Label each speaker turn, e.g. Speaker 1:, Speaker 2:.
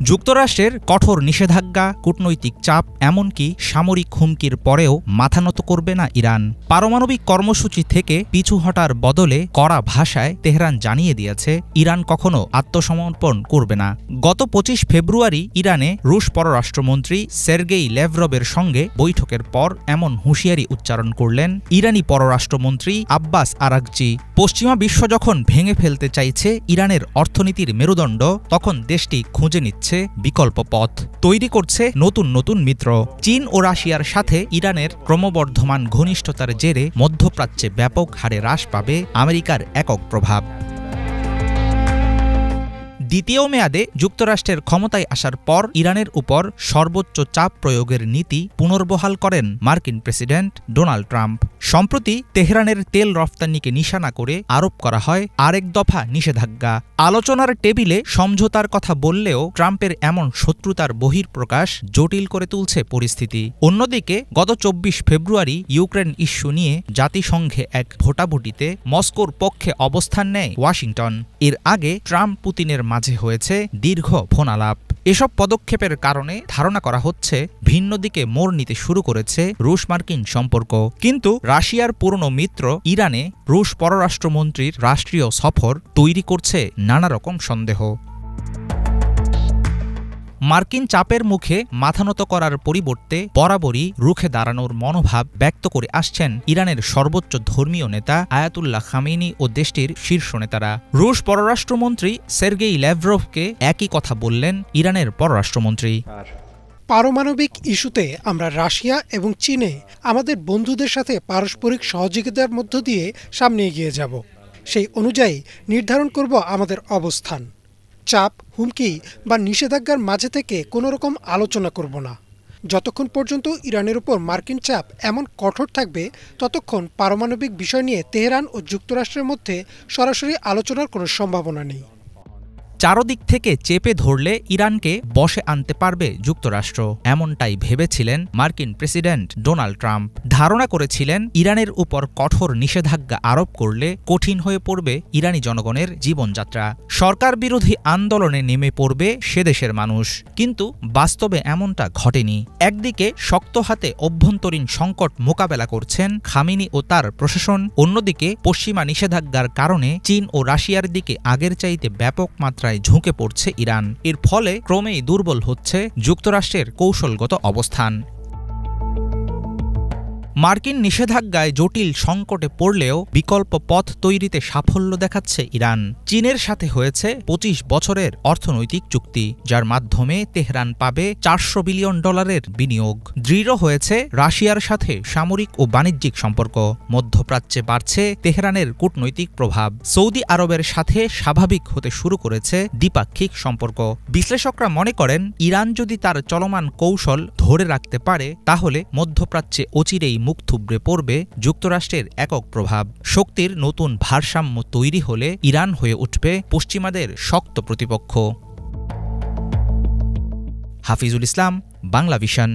Speaker 1: যুক্তরাষ্ট্রের কঠোর নিষেধাজ্ঞা, কূটনৈতিক চাপ, এমনকি সামরিক হুমকির পরেও মাথা নত করবে না ইরান। পারমাণবিক কর্মসূচি থেকে পিছু হটার বদলে কড়া ভাষায় তেহরান জানিয়ে দিয়েছে ইরান কখনো আত্মসমর্পণ করবে না। গত ২৫ ফেব্রুয়ারি ইরানে রুশ পররাষ্ট্রমন্ত্রী সের্গেই ল্যাভরভের সঙ্গে বৈঠকের পর এমন হুঁশিয়ারি উচ্চারণ করলেন ইরানি পররাষ্ট্রমন্ত্রী আব্বাস আরাগচি। পশ্চিমা বিশ্ব যখন ভেঙে ফেলতে চাইছে ইরানের অর্থনীতির মেরুদণ্ড, তখন দেশটি খুঁজে নিচ্ছে বিকল্প পথ, তৈরি করছে নতুন নতুন মিত্র। চীন ও রাশিয়ার সাথে ইরানের ক্রমবর্ধমান ঘনিষ্ঠতার জেরে মধ্যপ্রাচ্যে ব্যাপক হারে হ্রাস পাবে আমেরিকার একক প্রভাব। দ্বিতীয় মেয়াদে যুক্তরাষ্ট্রের ক্ষমতায় আসার পর ইরানের উপর সর্বোচ্চ চাপ প্রয়োগের নীতি পুনর্বহাল করেন মার্কিন প্রেসিডেন্ট ডোনাল্ড ট্রাম্প। সম্প্রতি তেহরানের তেল রফতানিকে নিশানা করে আরোপ করা হয় আরেক দফা নিষেধাজ্ঞা। আলোচনার টেবিলে সমঝোতার কথা বললেও ট্রাম্পের এমন শত্রুতার বহিঃপ্রকাশ জটিল করে তুলছে পরিস্থিতি। অন্যদিকে গত ২৪ ফেব্রুয়ারি ইউক্রেন ইস্যু নিয়ে জাতিসংঘে এক ভোটাভুটিতে মস্কোর পক্ষে অবস্থান নেয় ওয়াশিংটন। এর আগে ট্রাম্প পুতিনের মাঝে হয়েছে দীর্ঘ ফোনালাপ। এসব পদক্ষেপের কারণে ধারণা করা হচ্ছে ভিন্ন দিকে মোড় নিতে শুরু করেছে রুশ মার্কিন সম্পর্ক। কিন্তু রাশিয়ার পুরনো মিত্র ইরানে রুশ পররাষ্ট্রমন্ত্রীর রাষ্ট্রীয় সফর তৈরি করছে নানা রকম সন্দেহ। মার্কিন চাপের মুখে মাথানত করার পরিবর্তে বরাবরই রুখে দাঁড়ানোর মনোভাব ব্যক্ত করে আসছেন ইরানের সর্বোচ্চ ধর্মীয় নেতা আয়াতুল্লাহ খামেনি ও দেশটির শীর্ষ নেতারা। রুশ পররাষ্ট্রমন্ত্রী সের্গেই ল্যাভরভকে একই কথা বললেন ইরানের পররাষ্ট্রমন্ত্রী।
Speaker 2: পারমাণবিক ইস্যুতে আমরা রাশিয়া এবং চীনে আমাদের বন্ধুদের সাথে পারস্পরিক সহযোগিতার মধ্য দিয়ে সামনে এগিয়ে যাব। সেই অনুযায়ী নির্ধারণ করব আমাদের অবস্থান। চাপ, হুমকি বা নিষেধাজ্ঞার মাঝে থেকে কোনো রকম আলোচনা করব না। যতক্ষণ পর্যন্ত ইরানের উপর মার্কিন চাপ এমন কঠোর থাকবে, ততক্ষণ পারমাণবিক বিষয় নিয়ে তেহরান ও যুক্তরাষ্ট্রের মধ্যে সরাসরি আলোচনার কোনো সম্ভাবনা নেই।
Speaker 1: চারদিক থেকে চেপে ধরলে ইরানকে বশে আনতে পারবে যুক্তরাষ্ট্র, এমনটাই ভেবেছিলেন মার্কিন প্রেসিডেন্ট ডোনাল্ড ট্রাম্প। ধারণা করেছিলেন ইরানের উপর কঠোর নিষেধাজ্ঞা আরোপ করলে কঠিন হয়ে পড়বে ইরানি জনগণের জীবনযাত্রা, সরকার বিরোধী আন্দোলনে নেমে পড়বে সে দেশের মানুষ। কিন্তু বাস্তবে এমনটা ঘটেনি। একদিকে শক্ত হাতে অভ্যন্তরীণ সংকট মোকাবেলা করছেন খামেনি ও তার প্রশাসন, অন্যদিকে পশ্চিমা নিষেধাজ্ঞার কারণে চীন ও রাশিয়ার দিকে আগের চাইতে ব্যাপক মাত্রায় ঝুঁকে পড়ছে ইরান। এর ফলে ক্রমেই দুর্বল হচ্ছে যুক্তরাষ্ট্রের কৌশলগত অবস্থান। মার্কিন নিষেধাজ্ঞায় জটিল সংকটে পড়লেও বিকল্প পথ তৈরিতে সাফল্য দেখাচ্ছে ইরান। চীনের সাথে হয়েছে ২৫ বছরের অর্থনৈতিক চুক্তি, যার মাধ্যমে তেহরান পাবে $৪০০ বিলিয়ন বিনিয়োগ। দৃঢ় হয়েছে রাশিয়ার সাথে সামরিক ও বাণিজ্যিক সম্পর্ক। মধ্যপ্রাচ্যে বাড়ছে তেহরানের কূটনৈতিক প্রভাব। সৌদি আরবের সাথে স্বাভাবিক হতে শুরু করেছে দ্বিপাক্ষিক সম্পর্ক। বিশ্লেষকরা মনে করেন ইরান যদি তার চলমান কৌশল ধরে রাখতে পারে, তাহলে মধ্যপ্রাচ্যে অচিরেই মুখ থুবড়ে পড়বে যুক্তরাষ্ট্রের একক প্রভাব। শক্তির নতুন ভারসাম্য তৈরি হলে ইরান হয়ে উঠবে পশ্চিমাদের শক্ত প্রতিপক্ষ। হাফিজুল ইসলাম, বাংলা ভিশন।